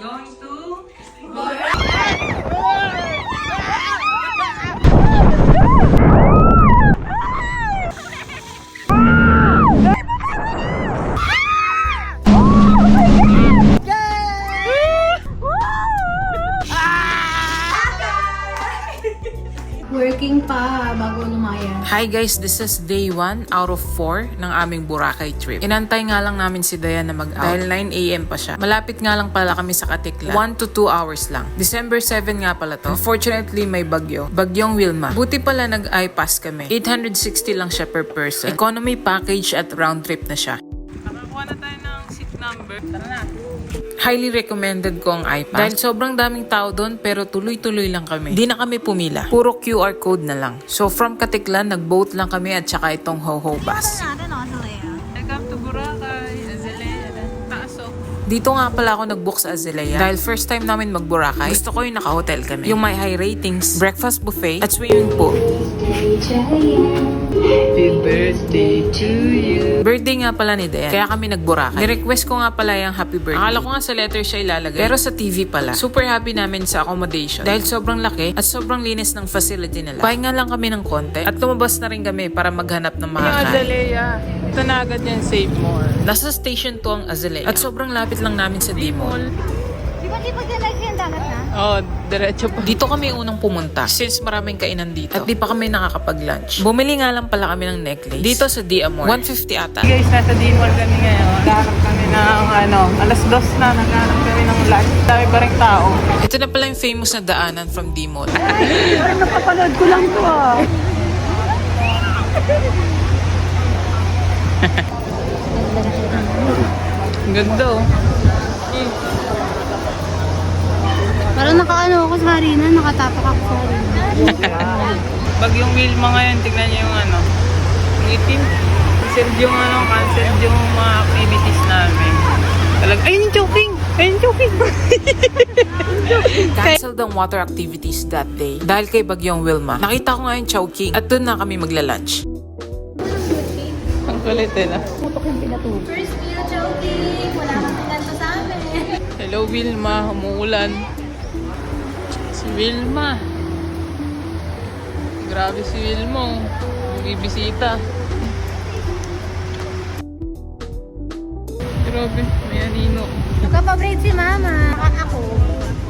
going to Working pa bago lumaya. Hi guys, this is day 1 out of 4 ng aming Boracay trip. Inantay nga lang namin si Dayan na mag-out dahil 9 AM pa siya. Malapit nga lang pala kami sa Katiklan. 1 to 2 hours lang. December 7 nga pala to. Unfortunately, may bagyo. Bagyong Wilma. Buti pala nag-I-pass kami. 860 lang siya per person. Economy package at round trip na siya. Nakakuha na tayo ng seat number. Tara na. Highly recommended ko ang iPass. Dahil sobrang daming tao doon pero tuloy-tuloy lang kami. Di na kami pumila. Puro QR code na lang. So from Katiklan, nag-boat lang kami at saka itong Ho-Ho bus. Welcome to Boracay, Azalea. Taso. Dito nga pala ako nag-book sa Azalea. Dahil first time namin mag-Boracay, gusto ko yung naka-hotel kami. Yung may high ratings, breakfast buffet, at swimming pool. Happy birthday to you. Birthday nga pala ni Dayan. Kaya kami nag-Boracay. Ni-request ko nga pala yung happy birthday. Akala ko nga sa letter siya ilalagay. Pero sa TV pala. Super happy namin sa accommodation. Dahil sobrang laki at sobrang linis ng facility nila. Pahinga lang kami ng konti. At lumabas na rin kami para maghanap ng makakain. Yung Azalea. Ito na agad yan, Save More. Nasa station 2 ang Azalea. At sobrang lapit lang namin sa D-Mall. Di ba diretso yung dagat na? Oh, diretso pa. Dito kami unang pumunta since maraming kainan dito. At di pa kami nakakapag-lunch. Bumili nga lang pala kami ng necklace. Dito sa D-Amore. 150 ata. Guys, nasa D-Mall kami ngayon. Naghahanap kami ng alas 2 na. Naghahanap kami ng lunch. Dami pa rin tao. Ito na pala yung famous na daanan from D-Mall. Ay, parang napapanood ko lang to ah. Ganda oh. Parang nakaano ako sa harina, nakatapak ako sa harina. Bagyong Wilma ngayon, tignan niyo yung yung itim. Cancel yung mga activities namin. Ayun yung choking! Ayun yung choking! Canceled ang water activities that day dahil kay Bagyong Wilma. Nakita ko nga yung Chowking at doon na kami magla-lunch. Ang kulit na. First meal joking! Wala kang pinanto sa amin. Hello Wilma, umuulan. Si Wilma. Grabe si Wilma. Bibisita. Grabe, may anino. Kapabrate si mama. Ako,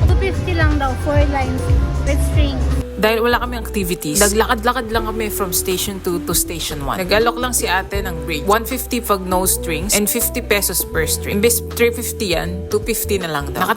250 lang daw, 4 lines with string. Dahil wala kami activities, naglakad-lakad lang kami from station 2 to station 1. Nag-alok lang si ate ng break. 150 pag no strings and 50 pesos per string. Imbes 350 yan, 250 na lang daw.